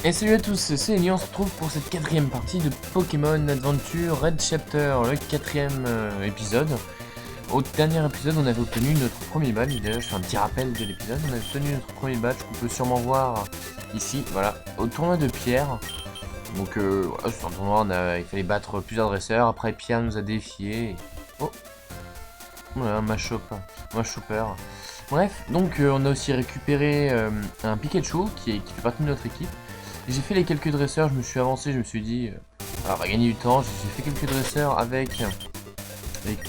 Et salut à tous, c'est Eli, on se retrouve pour cette quatrième partie de Pokémon Adventure Red Chapter, le quatrième épisode. Au dernier épisode, on avait obtenu notre premier badge, d'ailleurs je fais un petit rappel de l'épisode, on avait obtenu notre premier badge qu'on peut sûrement voir ici, voilà, au tournoi de Pierre. Donc voilà, c'est un tournoi, il fallait battre plusieurs dresseurs, après Pierre nous a défiés. Oh, voilà, un Machopper. Bref, donc on a aussi récupéré un Pikachu qui fait partie de notre équipe. J'ai fait les quelques dresseurs, je me suis avancé, je me suis dit, on va gagner du temps, j'ai fait quelques dresseurs avec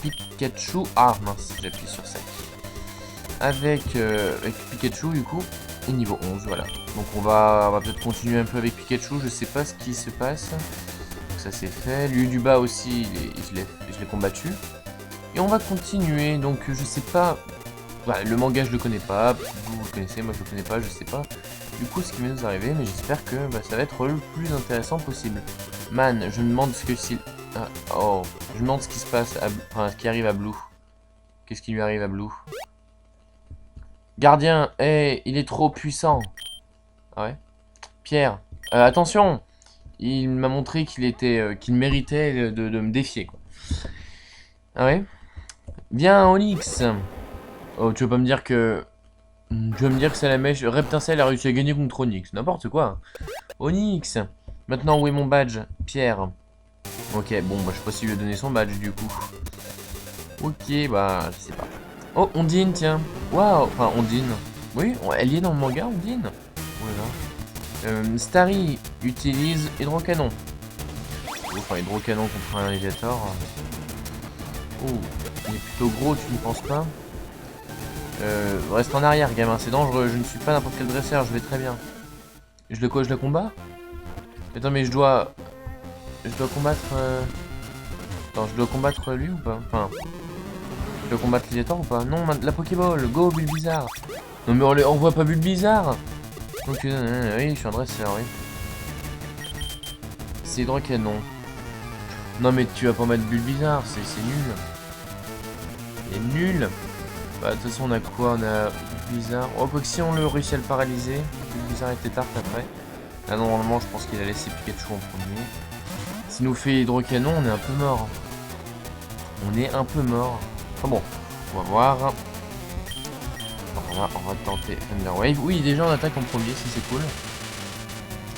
Pikachu. Ah mince, j'ai appuyé sur ça. Avec Pikachu du coup, et niveau 11, voilà. Donc on va peut-être continuer un peu avec Pikachu, je sais pas ce qui se passe. Donc ça c'est fait, lui du bas aussi, je l'ai combattu. Et on va continuer, donc je sais pas, voilà, le manga je le connais pas, vous le connaissez, moi je le connais pas, je sais pas. Du coup ce qui va nous arriver, mais j'espère que ça va être le plus intéressant possible. Man, je me demande ce que s'il... Ah, oh, je me demande ce qui se passe, enfin ce qui arrive à Blue. Qu'est-ce qui lui arrive à Blue? Gardien, hey, il est trop puissant. Ah ouais? Pierre, attention! Il m'a montré qu'il méritait de me défier, quoi. Ah ouais? Viens, Onyx! Oh, tu veux pas me dire que... Tu vas me dire que c'est la mèche. Reptincelle a réussi à gagner contre Onyx. N'importe quoi. Onyx. Maintenant, où est mon badge? Pierre. Ok, bon, bah, je sais pas s'il lui a donné son badge, du coup. Ok, bah, je sais pas. Oh, Ondine, tiens. Waouh. Enfin, Ondine. Oui, elle y est dans le manga, Ondine. Voilà. Starry utilise hydrocanon. Enfin, hydrocanon contre un alligator. Oh, il est plutôt gros, tu ne penses pas? Reste en arrière, gamin, c'est dangereux. Je ne suis pas n'importe quel dresseur, je vais très bien. Je le combat? Attends, mais je dois combattre... Attends, je dois combattre lui ou pas? Enfin... Je dois combattre l'Illator ou pas? Non, la Pokéball, go Bulbizarre. Non mais on voit pas Bulbizarre. Donc, oui, je suis un dresseur, oui. C'est hydrocanon. Non mais tu vas pas mettre Bulbizarre, c'est nul. C'est nul. Bah, de toute façon, on a quoi? On a Bizarre. Oh, quoi que si on le réussit à le paralyser, Bizarre était tarte après. Là, normalement, je pense qu'il a laissé Pikachu en premier. S'il nous fait hydrocanon, on est un peu mort. On est un peu mort. Enfin bon, on va voir. On va tenter Thunder Wave. Oui, déjà, on attaque en premier, ça c'est cool.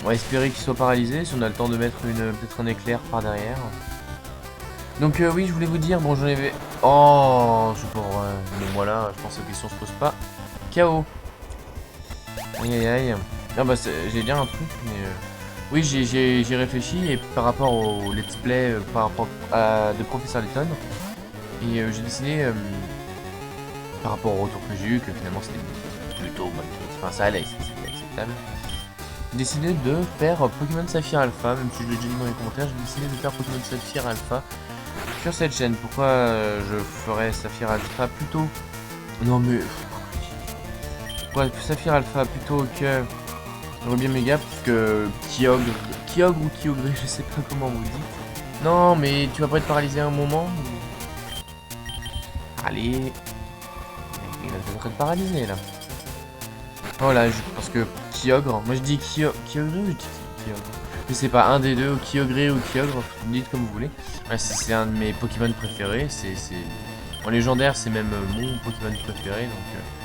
On va espérer qu'il soit paralysé, si on a le temps de mettre peut-être un éclair par derrière. Donc oui, je voulais vous dire, bon j'en avais... Oh, c'est pas vrai. Bon voilà, je pense que la question se pose pas. KO. Aïe aïe aïe. Ah bah j'ai dire un truc, mais... Oui, j'ai réfléchi, et par rapport au let's play, par rapport à de Professeur Layton, et j'ai décidé, par rapport au retour que j'ai eu, que finalement c'était plutôt... Enfin ça allait, c'était acceptable. J'ai décidé de faire Pokémon Saphir Alpha, même si je l'ai déjà dit dans les commentaires, j'ai décidé de faire Pokémon Saphir Alpha sur cette chaîne. Pourquoi je ferais Saphir Alpha plutôt... Non mais... Pourquoi Saphir Alpha plutôt que Ruby Mega, parce que Kyogre ou Kyogre, je sais pas comment vous dites. Non mais tu vas pas être paralysé à un moment ou... Allez... Il va peut-être être paralysé là. Voilà, parce que Kyogre, moi je dis Kyogre ou je dis Kyogre? Je sais pas, un des deux, ou Kyogre ou Kyogre, dites comme vous voulez. Ouais, c'est un de mes Pokémon préférés, En légendaire, c'est même mon Pokémon préféré, donc...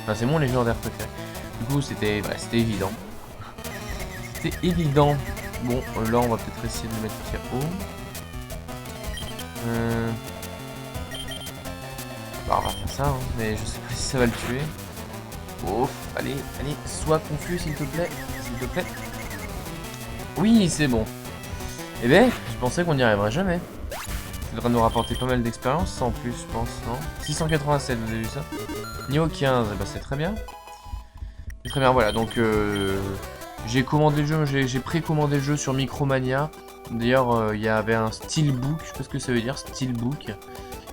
Enfin, c'est mon légendaire préféré. Du coup, c'était évident. C'était évident. Bon, là, on va peut-être essayer de le mettre KO. Bah, on va faire ça, hein, mais je sais pas si ça va le tuer. Ouf, allez, sois confus, s'il te plaît. S'il te plaît. Oui, c'est bon. Eh ben, je pensais qu'on n'y arriverait jamais. Ça devrait nous rapporter pas mal d'expérience, ça en plus, je pense, non? 687, vous avez vu ça? Niveau 15, eh ben, c'est très bien. C'est très bien, voilà, donc j'ai commandé le jeu, j'ai précommandé le jeu sur Micromania. D'ailleurs, il y avait un steelbook, je sais pas ce que ça veut dire, steelbook.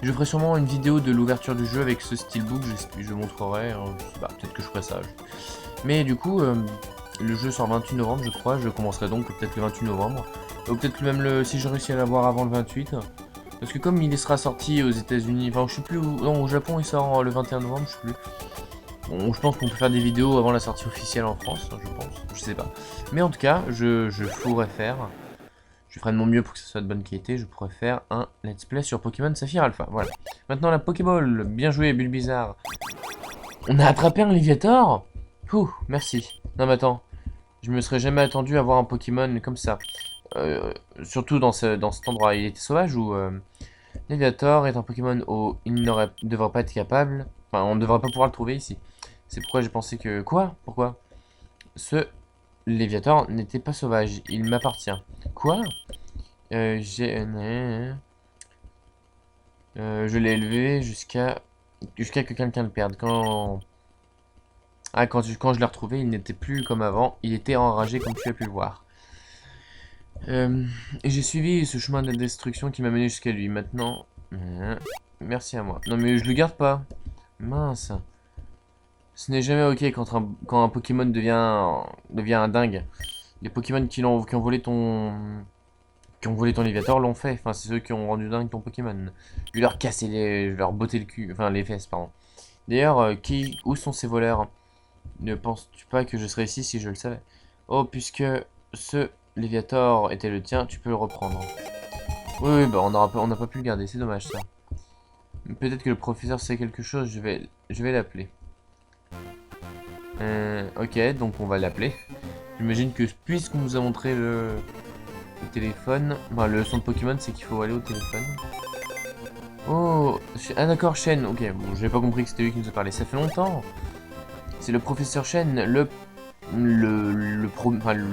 Je ferai sûrement une vidéo de l'ouverture du jeu avec ce steelbook, je montrerai, bah, peut-être que je ferai ça. Mais du coup, le jeu sort le 28 novembre, je crois, je commencerai donc peut-être le 28 novembre. Ou peut-être même si je réussis à l'avoir avant le 28. Parce que comme il sera sorti aux États-Unis, enfin je sais plus où, non, au Japon il sort le 21 novembre, je sais plus. Bon, je pense qu'on peut faire des vidéos avant la sortie officielle en France, je pense. Je sais pas. Mais en tout cas, je pourrais faire... Je ferai de mon mieux pour que ce soit de bonne qualité. Je pourrais faire un let's play sur Pokémon Saphir Alpha. Voilà. Maintenant la Pokéball. Bien joué, Bulbizarre. On a attrapé un Léviator. Ouh, merci. Non mais attends. Je me serais jamais attendu à voir un Pokémon comme ça. Surtout dans cet endroit. Il était sauvage ou... Léviator est un Pokémon où il ne devrait pas être capable. Enfin, on ne devrait pas pouvoir le trouver ici. C'est pourquoi j'ai pensé que... Quoi? Pourquoi? Ce Léviator n'était pas sauvage. Il m'appartient. Quoi? Je l'ai élevé jusqu'à que quelqu'un le perde. Quand je l'ai retrouvé, il n'était plus comme avant. Il était enragé comme tu as pu le voir. Et j'ai suivi ce chemin de destruction qui m'a mené jusqu'à lui. Maintenant, merci à moi. Non mais je le garde pas. Mince. Ce n'est jamais ok quand un Pokémon devient un dingue. Les Pokémon qui ont volé ton Léviator l'ont fait. Enfin, c'est ceux qui ont rendu dingue ton Pokémon. Je vais leur casser leur botter le cul. Enfin, les fesses, pardon. D'ailleurs, où sont ces voleurs? Ne penses-tu pas que je serais ici si je le savais? Oh, puisque ce Léviator était le tien, tu peux le reprendre. Oui, bah on n'a pas pu le garder, c'est dommage ça. Peut-être que le professeur sait quelque chose, je vais l'appeler. Ok, donc on va l'appeler. J'imagine que puisqu'on nous a montré le téléphone, enfin le son de Pokémon, c'est qu'il faut aller au téléphone. Oh, ah d'accord, Shen, ok, bon, j'avais pas compris que c'était lui qui nous a parlé, ça fait longtemps. C'est le professeur Shen,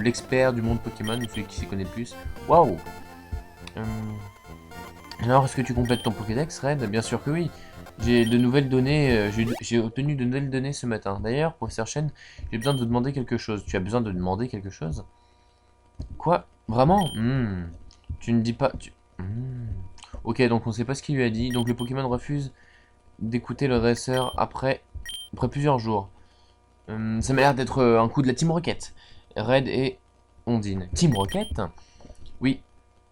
l'expert du monde Pokémon, celui qui s'y connaît le plus. Waouh. Alors, est-ce que tu complètes ton Pokédex, Red? Bien sûr que oui. J'ai de nouvelles données, j'ai obtenu de nouvelles données ce matin. D'ailleurs, professeur Shen, j'ai besoin de vous demander quelque chose. Tu as besoin de demander quelque chose? Quoi? Vraiment? Tu ne dis pas... Ok, donc on sait pas ce qu'il lui a dit. Donc le Pokémon refuse d'écouter le dresseur après plusieurs jours. Ça m'a l'air d'être un coup de la Team Rocket. Red et Ondine. Team Rocket? Oui.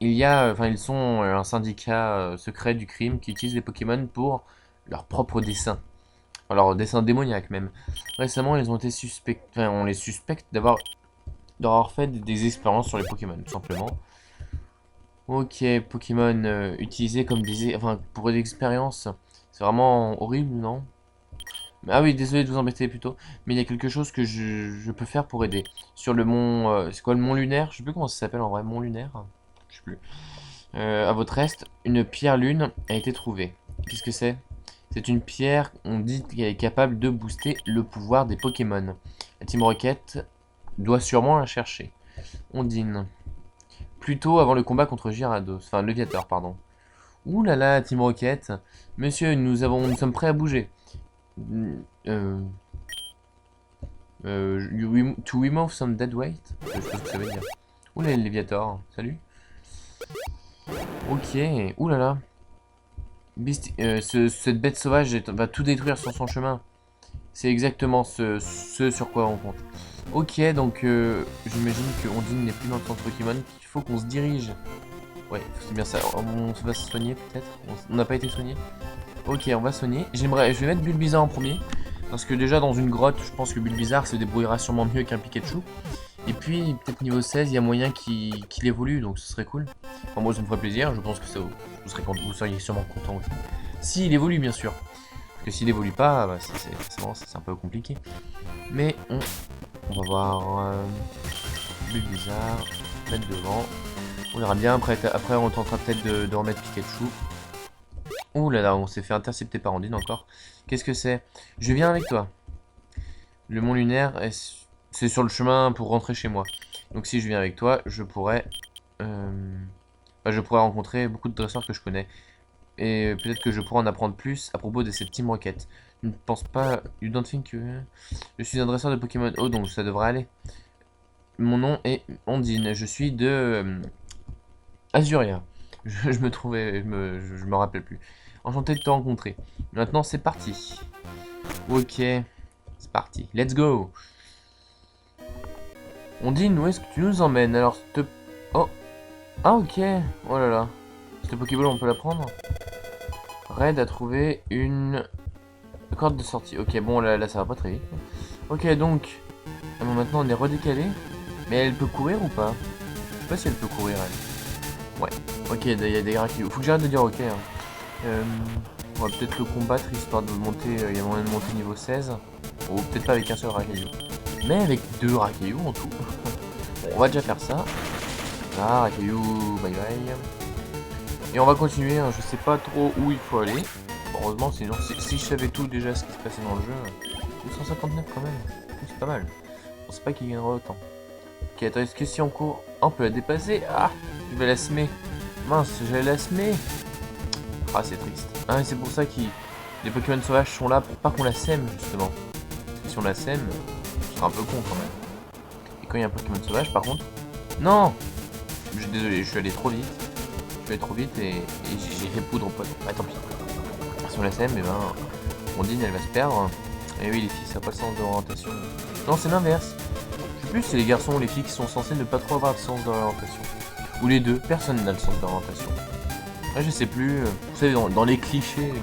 Ils sont un syndicat secret du crime qui utilise les Pokémon pour leurs propres dessins. Alors, leurs dessins démoniaques même. Récemment, ils ont été suspectés. Enfin, on les suspecte d'avoir fait des expériences sur les Pokémon, tout simplement. Ok, Pokémon utilisés comme pour des expériences. C'est vraiment horrible, non? Ah oui, désolé de vous embêter plutôt. Mais il y a quelque chose que je peux faire pour aider. Sur le mont... c'est quoi le mont lunaire? Je sais plus comment ça s'appelle en vrai, mont lunaire. Je sais plus. À votre est, une pierre lune a été trouvée. Qu'est-ce que c'est? C'est une pierre, on dit qu'elle est capable de booster le pouvoir des Pokémon. La Team Rocket doit sûrement la chercher. Ondine. Plutôt avant le combat contre Gyarados. Enfin, Léviator, pardon. Ouh là là, Team Rocket. Monsieur, nous sommes prêts à bouger. To remove some dead weight? Je sais pas ce que ça veut dire. Ouh là, Léviator. Salut. Ok. Ouh là là. Cette bête sauvage va tout détruire sur son chemin. C'est exactement ce sur quoi on compte. Ok, donc j'imagine que Ondine n'est plus dans le centre Pokémon, qu'il faut qu'on se dirige. Ouais, c'est bien ça. On va se soigner peut-être. On n'a pas été soigné. Ok, on va soigner. Je vais mettre Bulbizarre en premier. Parce que déjà dans une grotte, je pense que Bulbizarre se débrouillera sûrement mieux qu'un Pikachu. Et puis peut-être niveau 16, il y a moyen qu'il évolue, donc ce serait cool. Enfin, moi ça me ferait plaisir, je pense que vous seriez sûrement content aussi. S'il évolue bien sûr. Parce que s'il évolue pas, bah, c'est un peu compliqué. Mais on va voir Bulbizarre, mettre devant. On verra bien, après on tentera peut-être de remettre Pikachu. Ouh là là, on s'est fait intercepter par Ondine encore. Qu'est-ce que c'est? Je viens avec toi. Le mont lunaire, c'est sur le chemin pour rentrer chez moi. Donc si je viens avec toi, je pourrais rencontrer beaucoup de dresseurs que je connais. Et peut-être que je pourrais en apprendre plus à propos de cette Team Rocket. Je ne pense pas... You don't think que... Je suis un dresseur de Pokémon. Oh, donc ça devrait aller. Mon nom est Ondine. Je suis de... Azuria. Je me rappelle plus. Enchanté de te rencontrer. Maintenant, c'est parti. Ok. C'est parti. Let's go. Ondine, où est-ce que tu nous emmènes? Alors, Oh. Ah, ok. Oh là là. Cette Pokéball, on peut la prendre? Red a trouvé une corde de sortie. Ok, bon, là ça va pas très vite. Ok, donc, Ah bon, maintenant on est redécalé. Mais elle peut courir ou pas? Je sais pas si elle peut courir elle. Ouais. Ok, il y a des Racaillou. Faut que j'arrête de dire ok. Hein. On va peut-être le combattre histoire de monter. Il y a moyen de monter niveau 16. Ou peut-être pas avec un seul Racaillou. Mais avec 2 Racaillou en tout. Bon, on va déjà faire ça. Ah, Racaillou, bye bye. Et on va continuer. Hein. Je sais pas trop où il faut aller. Heureusement, sinon, si je savais tout déjà ce qui se passait dans le jeu. 259 quand même. C'est pas mal. On sait pas qu'il gagnera autant. Ok, attends, est-ce que si on court, on peut la dépasser? Ah, je vais la semer. Mince, je vais la semer. Ah, c'est triste. Ah, et c'est pour ça que les Pokémon sauvages sont là pour pas qu'on la sème, justement. Parce que si on la sème, ce sera un peu con quand même. Et quand il y a un Pokémon sauvage, par contre... Non! Désolé, je suis allé trop vite. Je suis allé trop vite et j'ai fait poudre au poison. Ah, tant pis. Si on la sème, et ben... Ondine, elle va se perdre. Et oui, les filles, ça n'a pas le sens d'orientation. Non, c'est l'inverse. Je sais plus si c'est les garçons ou les filles qui sont censés ne pas trop avoir le sens d'orientation. Ou les deux, personne n'a le sens d'orientation. Ouais, je sais plus. Vous savez, dans les clichés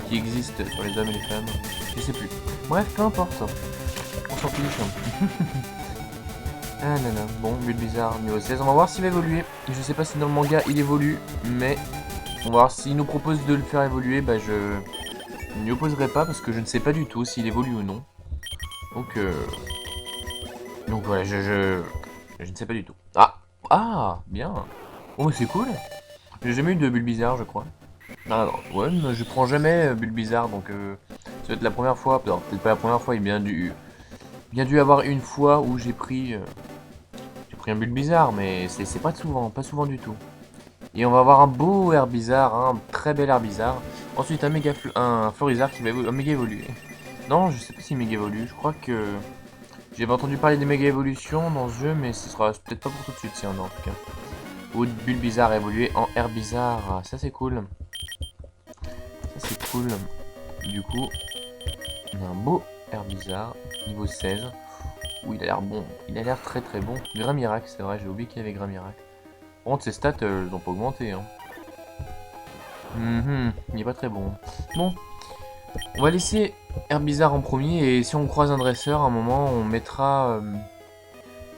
qui existent sur les hommes et les femmes. Je sais plus. Bref, peu importe. On s'en fiche. Ah non, non. Bon, Bulbizarre niveau 16. On va voir s'il va évoluer. Je sais pas si dans le manga il évolue, mais on va voir s'il nous propose de le faire évoluer. Bah, je ne m'y opposerai pas parce que je ne sais pas du tout s'il évolue ou non. Donc voilà, je ne sais pas du tout. Ah, bien. Oh, c'est cool. J'ai jamais eu de Bulbizarre, je crois. Ah non, ouais, mais je prends jamais Bulbizarre, donc ça va être la première fois. Peut-être pas la première fois, il a bien dû avoir une fois où j'ai pris un Bulbizarre, mais c'est pas souvent du tout. Et on va avoir un beau Herbizarre, un très bel Herbizarre. Ensuite un Florizarre qui va méga évoluer. Non, je sais pas s'il méga évolue, je crois que... J'avais entendu parler des méga évolutions dans ce jeu, mais ce sera peut-être pas pour tout de suite si on a en tout cas. Ou Bulbizarre évolué en Herbizarre, ça c'est cool. Ça c'est cool. Du coup, on a un beau Herbizarre, niveau 16. Où il a l'air bon, il a l'air très très bon. Gramirac, c'est vrai, j'ai oublié qu'il y avait Gramirac. Par contre, ses stats, elles n'ont pas augmenté. Hein. Il n'est pas très bon. Bon, on va laisser Herbizarre en premier et si on croise un dresseur, à un moment, on mettra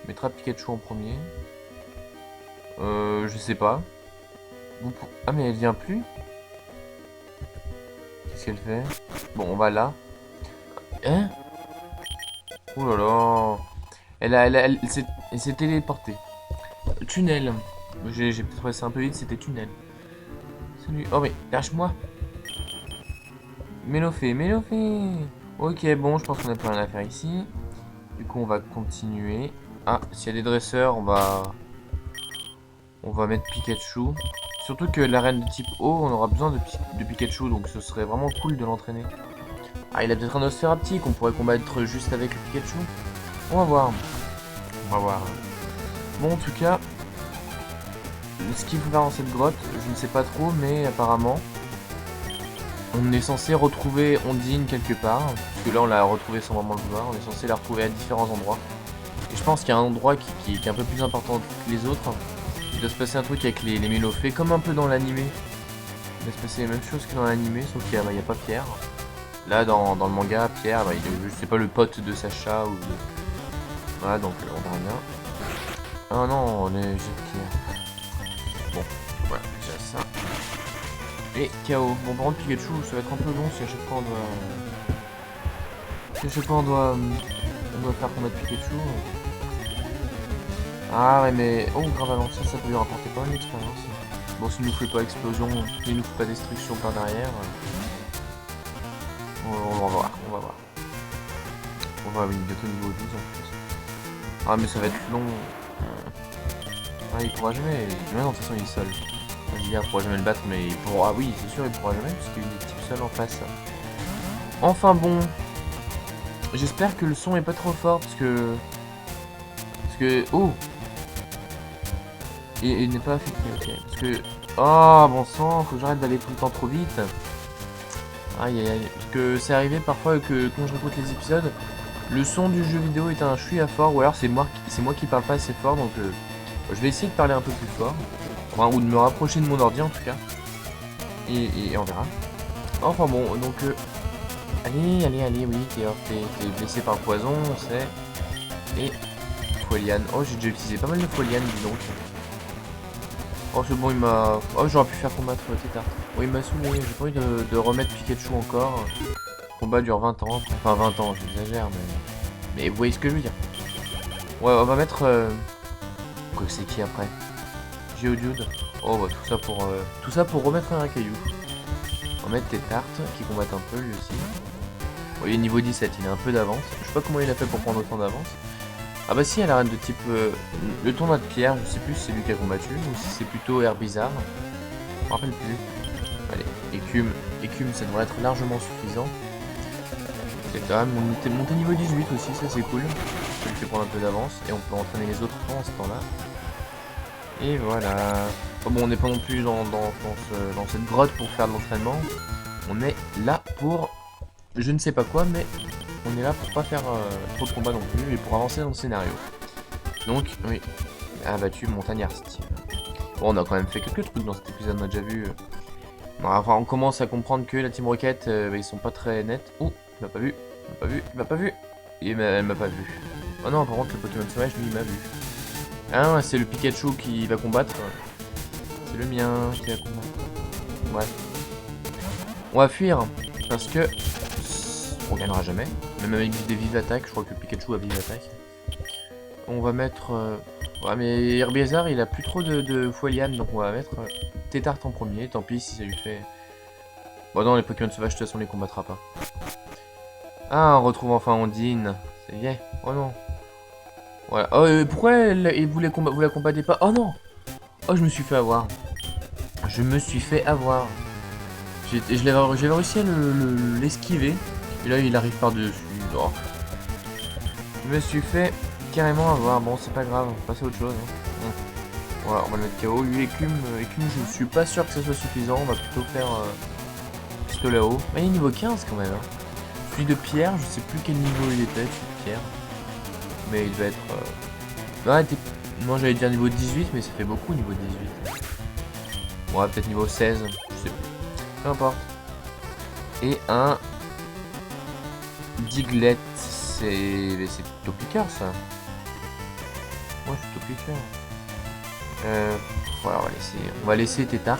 Pikachu en premier. Je sais pas. Ah mais elle vient plus. Qu'est-ce qu'elle fait? Bon, on va là. Hein? Oh là là. Elle s'est téléportée. Tunnel. J'ai peut-être trouvé ça un peu vite, c'était tunnel. Salut. Oh mais lâche-moi. Mélophée. Ok, bon, je pense qu'on a plus rien à faire ici. Du coup, on va continuer. Ah, s'il y a des dresseurs, on va mettre Pikachu. Surtout que l'arène de type eau, on aura besoin de Pikachu, donc ce serait vraiment cool de l'entraîner. Ah, il a peut-être un Osphéraptique qu'on pourrait combattre juste avec le Pikachu. On va voir. Bon, en tout cas, ce qu'il faut faire dans cette grotte, je ne sais pas trop, mais apparemment, on est censé retrouver Ondine quelque part. Parce que là, on l'a retrouvée sans vraiment le vouloir. On est censé la retrouver à différents endroits. Et je pense qu'il y a un endroit qui est un peu plus important que les autres. Il doit se passer un truc avec les Mélophées, comme un peu dans l'animé. Il doit se passer la même chose que dans l'animé, sauf qu'il n'y a pas Pierre. Là, dans le manga, Pierre, c'est pas le pote de Sacha ou de... Voilà, donc on verra bien. Ah non, on est Pierre. Bon, voilà, déjà ça. Et KO. Bon, par contre, Pikachu, ça va être un peu long si à chaque fois on doit faire combattre Pikachu. Ah ouais, mais... Oh, Gravalon, ça peut lui rapporter pas mal d'expérience. Bon, s'il nous fait pas explosion, s'il nous fait pas destruction par derrière... On va voir. On va bientôt niveau 12 en plus. Ah, mais ça va être long. Ah, il pourra jamais... Non, de toute façon, il est seul. Il pourra jamais le battre, mais il pourra... Ah oui, c'est sûr, il pourra jamais, puisqu'il est type seul en face. Enfin bon... J'espère que le son est pas trop fort, parce que... Oh! Il n'est pas affecté, ok. Parce que... Oh, bon sang, faut que j'arrête d'aller tout le temps trop vite. Aïe aïe aïe. Parce que c'est arrivé parfois que quand je réécoute les épisodes, le son du jeu vidéo est un chouïa fort, ou alors c'est moi qui parle pas assez fort, donc je vais essayer de parler un peu plus fort. Enfin, ou de me rapprocher de mon ordi en tout cas. Et on verra. Enfin bon, donc... Allez, oui, t'es blessé par le poison, on sait. Et Folian. Oh, j'ai déjà utilisé pas mal de Folian, dis donc. Oh, c'est bon, il m'a... Oh, j'aurais pu faire combattre Tétart. Oh, il m'a saoulé. J'ai pas envie de remettre Pikachu encore. Le combat dure 20 ans. Enfin, 20 ans, j'exagère, mais vous voyez ce que je veux dire. Ouais, on va mettre... Quoi que c'est qui après? Geodude. Oh, bah, tout ça pour remettre un caillou. On va mettre Tétart, qui combatte un peu, lui aussi. Bon, il est niveau 17, il a un peu d'avance. Je sais pas comment il a fait pour prendre autant d'avance. Ah bah si, elle a l'arène de type... le tournoi de pierre, je sais plus si c'est lui qui a combattu, ou si c'est plutôt Herbizarre. Je me rappelle plus. Allez, écume. Écume, ça devrait être largement suffisant. C'est quand même monté niveau 18 aussi, ça c'est cool. Ça lui fait prendre un peu d'avance, et on peut entraîner les autres pendant ce temps-là. Et voilà. Oh, bon, on n'est pas non plus dans cette grotte pour faire de l'entraînement. On est là pour... Je ne sais pas quoi, mais... On est là pour pas faire trop de combats non plus, mais pour avancer dans le scénario. Donc, oui, abattu montagnard Steve. Bon, on a quand même fait quelques trucs dans cet épisode, on a déjà vu. Enfin, on commence à comprendre que la Team Rocket, ils sont pas très nets. Oh, il m'a pas vu, il m'a pas vu. Elle m'a pas vu. Oh non, par contre, le Pokémon sauvage, lui, il m'a vu. Ah, c'est le Pikachu qui va combattre. C'est le mien qui va combattre. Ouais. On va fuir, parce que... On gagnera jamais. Même avec des vives attaques, je crois que le Pikachu a vive attaque. On va mettre... Ouais, mais Herbizarre, il a plus trop de Folian, donc on va mettre Tétart en premier. Tant pis si ça lui fait... Bon non, les Pokémon sauvages, de toute façon, on les combattra pas. Ah, on retrouve enfin Ondine. Ça y est. Oh non. Voilà. Oh, pourquoi vous la combattez pas? Oh non. Oh, je me suis fait avoir. Je me suis fait avoir. J'avais réussi à l'esquiver. Et là, il arrive par-dessus. Oh. Je me suis fait carrément avoir. Bon, c'est pas grave, on va passer à autre chose. Hein. Voilà, on va le mettre KO. Lui, écume, je suis pas sûr que ça soit suffisant. On va plutôt faire pistolet à eau. Mais il est niveau 15 quand même. Hein. Celui de pierre, je sais plus quel niveau il était, celui de pierre. Mais il va être... Ouais, moi j'allais dire niveau 18, mais ça fait beaucoup niveau 18. Ouais, peut-être niveau 16, je sais plus. Peu importe. Et un... Diglett, c'est Topiqueur ça. Ouais, c'est Topiqueur. Voilà, on va laisser Tétart.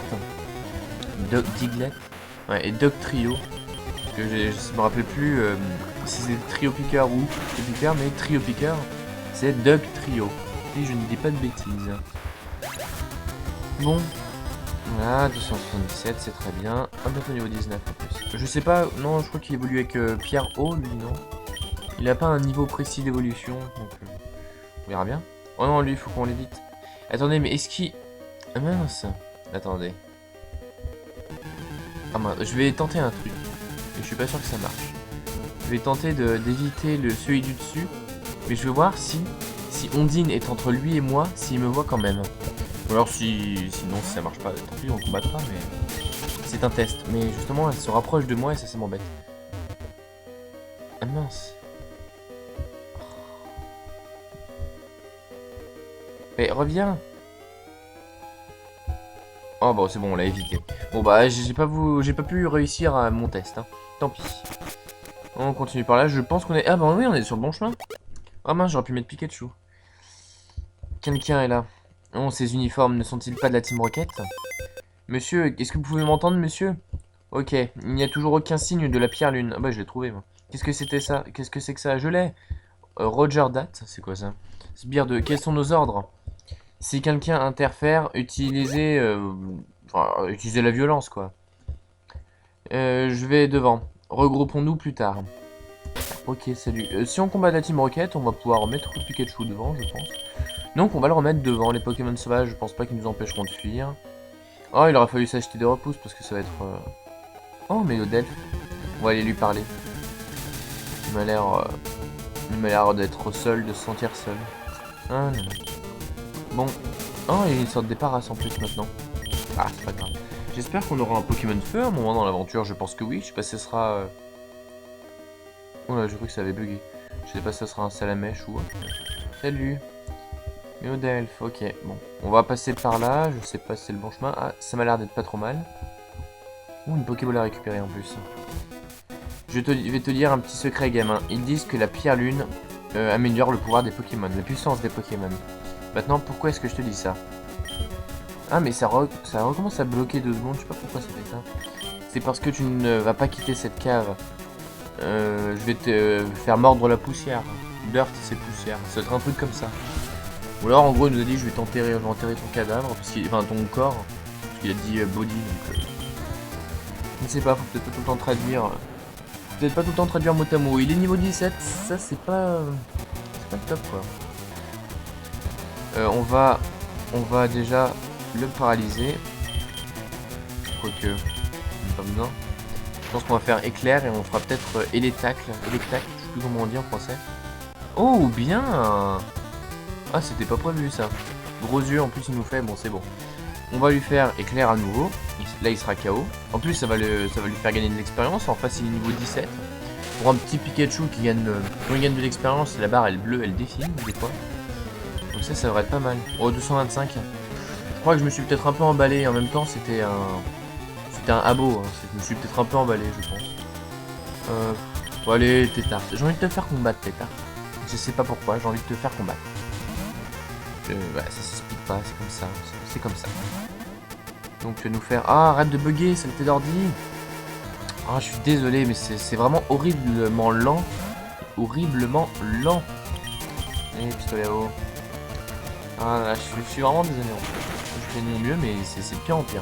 Diglett. Ouais, et Dugtrio. Parce que je me rappelle plus si c'est Trio Piqueur ou Topiqueur, mais Trio Piqueur, c'est Dugtrio. Si je ne dis pas de bêtises. Bon. Voilà, 277, c'est très bien. Un bientôt niveau 19 en plus. Je sais pas, non, je crois qu'il évolue avec Pierre O, lui, non. Il a pas un niveau précis d'évolution, donc on verra bien. Oh non, lui, il faut qu'on l'évite. Attendez, mais est-ce qu'il... Ah mince. Attendez. Ah mince, je vais tenter un truc. Mais je suis pas sûr que ça marche. Je vais tenter d'éviter celui du dessus. Mais je vais voir si Ondine est entre lui et moi, s'il me voit quand même. Ou alors sinon si ça marche pas, tant pis on combattra, mais c'est un test. Mais justement elle se rapproche de moi et ça m'embête. Ah mince. Mais reviens. Oh bon c'est bon, on l'a évité. Bon bah j'ai pas pu réussir à mon test, hein. Tant pis. On continue par là, je pense qu'on est... Ah bah oui, on est sur le bon chemin. Ah mince, j'aurais pu mettre Pikachu. Quelqu'un est là. Oh, ces uniformes ne sont-ils pas de la Team Rocket? Monsieur, est-ce que vous pouvez m'entendre, monsieur? Ok, il n'y a toujours aucun signe de la pierre lune. Ah bah je l'ai trouvé, moi. Qu'est-ce que c'était ça? Qu'est-ce que c'est que ça? Je l'ai. Roger Date, c'est quoi ça? Sbire de... Quels sont nos ordres? Si quelqu'un interfère, utilisez la violence, quoi. Je vais devant. Regroupons-nous plus tard. Ok, salut. Si on combat la Team Rocket, on va pouvoir mettre Pikachu devant, je pense. Donc on va le remettre devant. Les Pokémon sauvages, je pense pas qu'ils nous empêcheront de fuir. Oh, il aurait fallu s'acheter des repousses parce que ça va être... Oh, mais le Delph. On va aller lui parler. Il m'a l'air d'être seul, de se sentir seul. Ah, non. Bon. Oh, il y a une sorte d'éparrasse en plus maintenant. Ah, c'est pas grave. J'espère qu'on aura un Pokémon feu à un moment dans l'aventure. Je pense que oui. Je sais pas si ce sera... Oh là, je crois que ça avait bugué. Je sais pas si ça sera un Salamèche ou... Salut. Méodelph, ok, bon. On va passer par là, je sais pas si c'est le bon chemin. Ah, ça m'a l'air d'être pas trop mal. Ouh, une Pokéball à récupérer en plus. Je vais te dire un petit secret, gamin. Ils disent que la pierre lune améliore le pouvoir des Pokémon, la puissance des Pokémon. Maintenant, pourquoi est-ce que je te dis ça? Ah, mais ça recommence à bloquer 2 secondes, je sais pas pourquoi ça fait ça. C'est parce que tu ne vas pas quitter cette cave. Je vais te faire mordre la poussière. Dirt, c'est poussière. Ça va être un truc comme ça. Ou alors, en gros, il nous a dit je vais enterrer ton cadavre, enfin ton corps. Parce qu'il a dit body, donc... Je ne sais pas, faut peut-être pas tout le temps traduire. Peut-être pas tout le temps traduire mot à mot. Il est niveau 17, ça c'est pas le top quoi. On va déjà le paralyser. Quoique, pas besoin. Je pense qu'on va faire éclair et on fera peut-être électacle. Électacle, je sais plus comment on dit en français. Oh bien. Ah c'était pas prévu ça. Gros yeux en plus il nous fait, bon c'est bon. On va lui faire éclair à nouveau. Là il sera KO. En plus ça va lui faire gagner de l'expérience. En face il est niveau 17. Pour un petit Pikachu qui gagne, quand il gagne de l'expérience, la barre elle bleue, elle défile des fois. Donc ça devrait être pas mal. Oh 225. Je crois que je me suis peut-être un peu emballé. En même temps c'était un abo. Hein. Je me suis peut-être un peu emballé je pense. Bon, allez Tétard. J'ai envie de te faire combattre Tétard. Je sais pas pourquoi, j'ai envie de te faire combattre. Ouais, ça s'explique pas, c'est comme ça. C'est comme ça. Donc tu vas nous faire... Ah, arrête de bugger, saleté d'ordi. Ah, je suis désolé, mais c'est vraiment horriblement lent. Horriblement lent. Et pistolet à eau. Ah là, je suis vraiment désolé en fait. Je fais de mon mieux, mais c'est de pire en pire.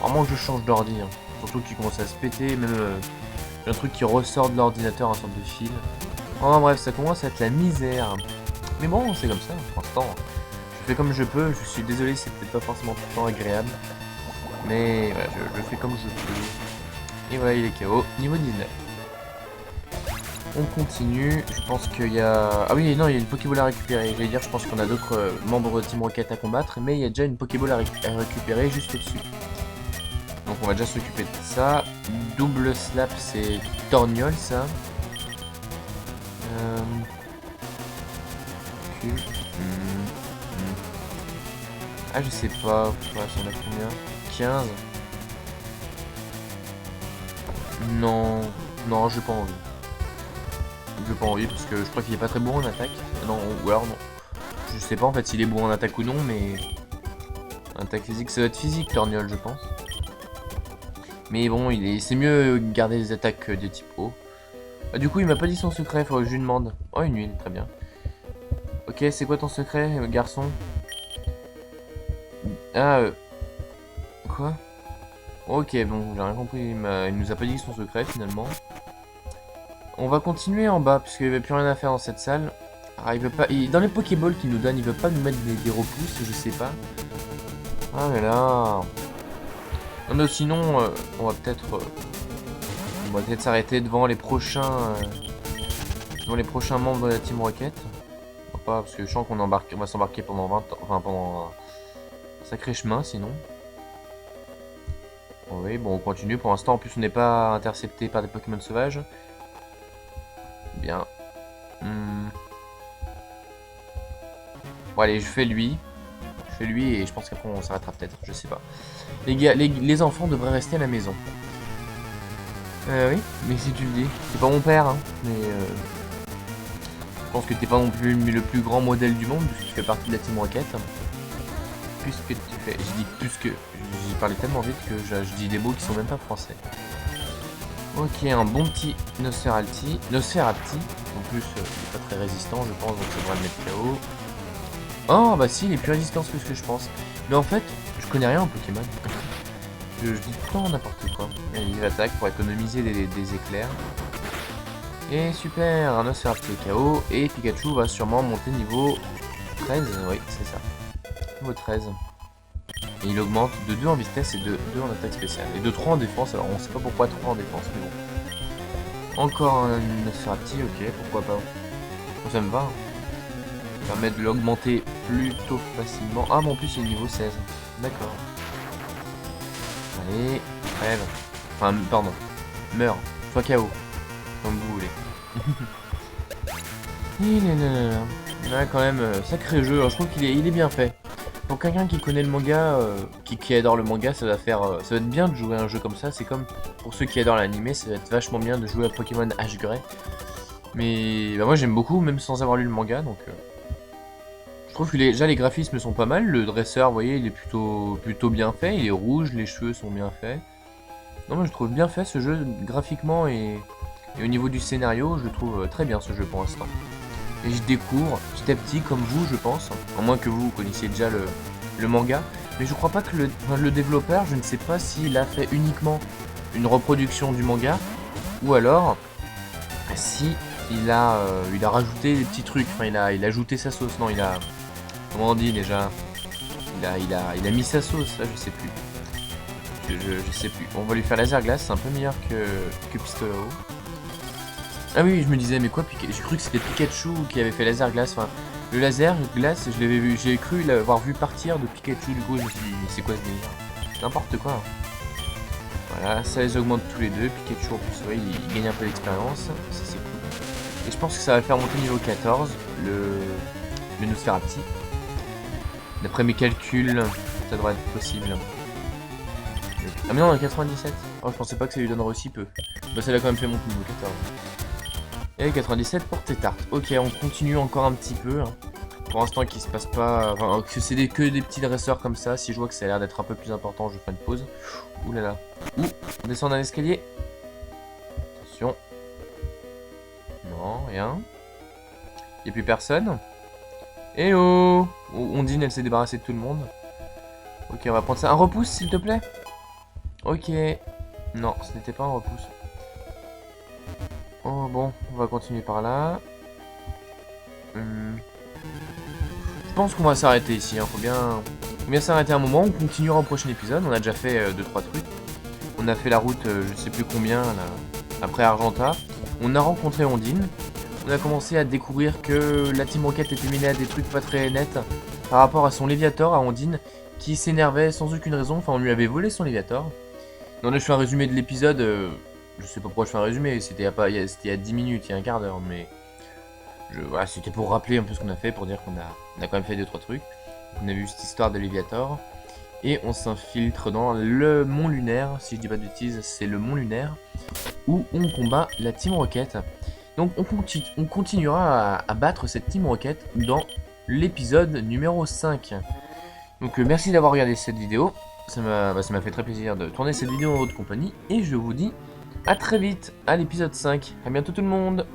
Vraiment que je change d'ordi. Hein. Surtout qu'il commence à se péter, même un truc qui ressort de l'ordinateur, un sorte de fil. Enfin bref, ça commence à être la misère. Mais bon, c'est comme ça, pour l'instant. Je fais comme je peux, je suis désolé, c'est peut-être pas forcément tout le temps agréable. Mais voilà, je fais comme je peux. Et voilà, il est KO, niveau 19. On continue, je pense qu'il y a... Ah oui, non, il y a une Pokéball à récupérer. J'allais dire, je pense qu'on a d'autres membres de Team Rocket à combattre, mais il y a déjà une Pokéball à récupérer juste au-dessus. Donc on va déjà s'occuper de ça. Double slap, c'est Torgnole, ça. Ah, je sais pas. Ouais, ça en a combien? 15. Non. Non, j'ai pas envie. J'ai pas envie parce que je crois qu'il est pas très bon en attaque. Non, ou alors non. Je sais pas en fait s'il est bon en attaque ou non, mais... Attaque physique, ça doit être physique, Torgnole, je pense. Mais bon, c'est mieux garder les attaques de type haut. Ah, du coup, il m'a pas dit son secret, faut que je lui demande. Oh, une huile, très bien. Ok, c'est quoi ton secret, garçon? Ah, quoi? Ok, bon, j'ai rien compris. Il nous a pas dit son secret, finalement. On va continuer en bas, puisqu'il n'y avait plus rien à faire dans cette salle. Ah, il veut pas... dans les Pokéballs qu'il nous donne, il veut pas nous mettre des repousses, je sais pas. Ah, mais là... Non, mais sinon, on va peut-être s'arrêter devant les prochains... membres de la Team Rocket. Pas, parce que je sens qu'on va s'embarquer pendant 20 ans, enfin pendant un sacré chemin sinon. Oui, bon, on continue. Pour l'instant, en plus, on n'est pas intercepté par des Pokémon sauvages. Bien. Bon, allez, je fais lui. Et je pense qu'après, on s'arrêtera peut-être. Je sais pas. Les gars, les enfants devraient rester à la maison. Oui, mais si tu le dis. C'est pas mon père, hein. Mais je pense que t'es pas non plus le plus grand modèle du monde, puisque tu fais partie de la Team Rocket. Puisque tu fais... Je dis puisque... J'ai parlé tellement vite que je dis des mots qui sont même pas français. Ok, un bon petit Nosferalti. En plus, il est pas très résistant, je pense, donc ça devrait le mettre KO. Oh, bah si, il est plus résistant que ce que je pense. Mais en fait, je connais rien en Pokémon. Je dis tout le temps n'importe quoi. Il attaque pour économiser des éclairs. Et super, un Nosferalti est KO. Et Pikachu va sûrement monter niveau 13. Oui, c'est ça. Niveau 13. Et il augmente de 2 en vitesse et de 2 en attaque spéciale. Et de 3 en défense, alors on sait pas pourquoi 3 en défense, mais bon. Encore un Nosferalti, ok, pourquoi pas. Ça me va. Ça permet de l'augmenter plutôt facilement. Ah, mais en plus il est niveau 16. D'accord. Allez, crève. Enfin, pardon. Meurs. Sois KO. Comme vous voulez. Là, quand même, sacré jeu. Alors, je trouve qu'il est bien fait. Pour quelqu'un qui connaît le manga, qui adore le manga, ça va être bien de jouer à un jeu comme ça. C'est comme pour ceux qui adorent l'animé, ça va être vachement bien de jouer à Pokémon H-Grey. Mais bah, moi j'aime beaucoup, même sans avoir lu le manga, donc... Je trouve que déjà les graphismes sont pas mal, le dresseur, vous voyez, il est plutôt bien fait, il est rouge, les cheveux sont bien faits. Non, moi je trouve bien fait ce jeu graphiquement et au niveau du scénario, je le trouve très bien ce jeu pour l'instant. Et je découvre petit à petit, comme vous, je pense, à moins que vous connaissiez déjà le manga, mais je crois pas que le développeur, je ne sais pas s'il a fait uniquement une reproduction du manga, ou alors si il a rajouté des petits trucs, enfin il a ajouté sa sauce, non il a, comment on dit déjà, il a mis sa sauce, ça je sais plus. Je sais plus. On va lui faire laser glace, c'est un peu meilleur que Pistolo. Ah oui, je me disais, mais quoi, j'ai cru que c'était Pikachu qui avait fait laser glace. Enfin, le laser glace, je l'avais vu, j'ai cru l'avoir vu partir de Pikachu, du coup, je me suis dit, mais c'est quoi ce délire? N'importe quoi. Hein. Voilà, ça les augmente tous les deux. Pikachu, en plus, ouais, il gagne un peu d'expérience. Ça, c'est cool. Et je pense que ça va le faire monter niveau 14, le Nosferatu. D'après mes calculs, ça devrait être possible. Ah mais non, on est 97. Oh, je pensais pas que ça lui donnerait aussi peu. Bah ça l'a quand même fait monter niveau 14. Et 97 pour Tétart. Ok, on continue encore un petit peu. Hein. Pour l'instant qu'il se passe pas... Enfin, que c'est que des petits dresseurs comme ça. Si je vois que ça a l'air d'être un peu plus important, je fais une pause. Ouh là là. Ouh, on descend d'un escalier. Attention. Non, rien. Y'a plus personne. Eh oh, Ondine, elle s'est débarrassée de tout le monde. Ok, on va prendre ça. Un repousse, s'il te plaît. Ok. Non, ce n'était pas un repousse. Oh bon, on va continuer par là. Je pense qu'on va s'arrêter ici. Hein. Faut bien s'arrêter un moment. On continuera au prochain épisode. On a déjà fait 2-3 trucs. On a fait la route, je sais plus combien, là, après Argenta. On a rencontré Ondine. On a commencé à découvrir que la Team Rocket était menée à des trucs pas très nets par rapport à son Léviator, à Ondine, qui s'énervait sans aucune raison. Enfin, on lui avait volé son Léviator. Non, là, je fais un résumé de l'épisode. Je sais pas pourquoi je fais un résumé. C'était il y a 10 minutes, il y a un quart d'heure. Mais voilà, c'était pour rappeler un peu ce qu'on a fait, pour dire qu'on a quand même fait 2-3 trucs. On a vu cette histoire de Léviator. Et on s'infiltre dans le Mont Lunaire. Si je dis pas de bêtises, c'est le Mont Lunaire. Où on combat la Team Rocket. Donc on continuera à battre cette Team Rocket dans l'épisode numéro 5. Donc merci d'avoir regardé cette vidéo. Ça m'a fait très plaisir de tourner cette vidéo en votre compagnie. Et je vous dis à très vite à l'épisode 5. A bientôt tout le monde.